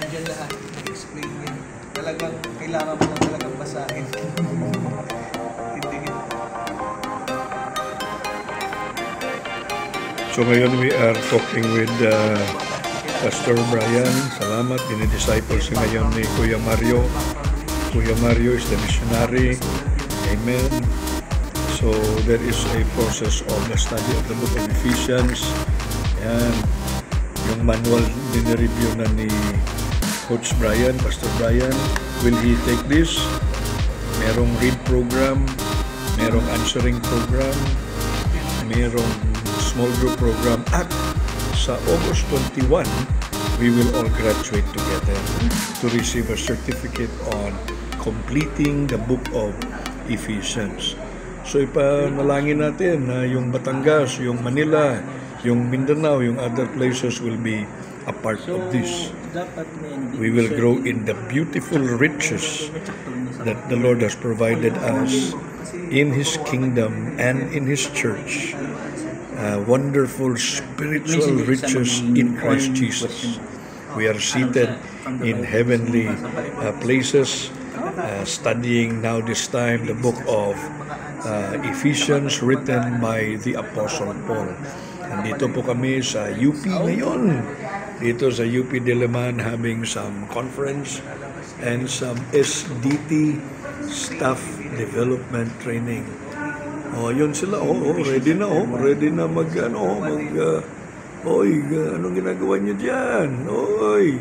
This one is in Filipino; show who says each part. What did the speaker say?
Speaker 1: Nandiyan lahat. I-explain yun. Talagang kailangan mo lang talagang basahin. Tindigin.
Speaker 2: So ngayon we are talking with Pastor Brian. Salamat. Dinidisciples ngayon ni Kuya Mario. Kuya Mario is the missionary. Amen. So there is a process of the study of the book of Ephesians. Yan. Yung manual din-review na ni Coach Brian, Pastor Brian. Will he take this? Merong read program, merong answering program, merong small group program. At sa August 21, we will all graduate together to receive a certificate on completing the book of Ephesians. So ipanalangin natin na yung Batangas, yung Manila, yung Mindanao, yung other places will be a part of this. We will grow in the beautiful riches that the Lord has provided us in His kingdom and in His church. Wonderful spiritual riches in Christ Jesus. We are seated in heavenly places, studying now this time the book of Ephesians written by the Apostle Paul. Nandito po kami sa UP ngayon. Dito sa UP Diliman, having some conference and some SDT staff development training. Oh, yun sila. Ready na. Ready na anong ginagawa niyo diyan? Oy.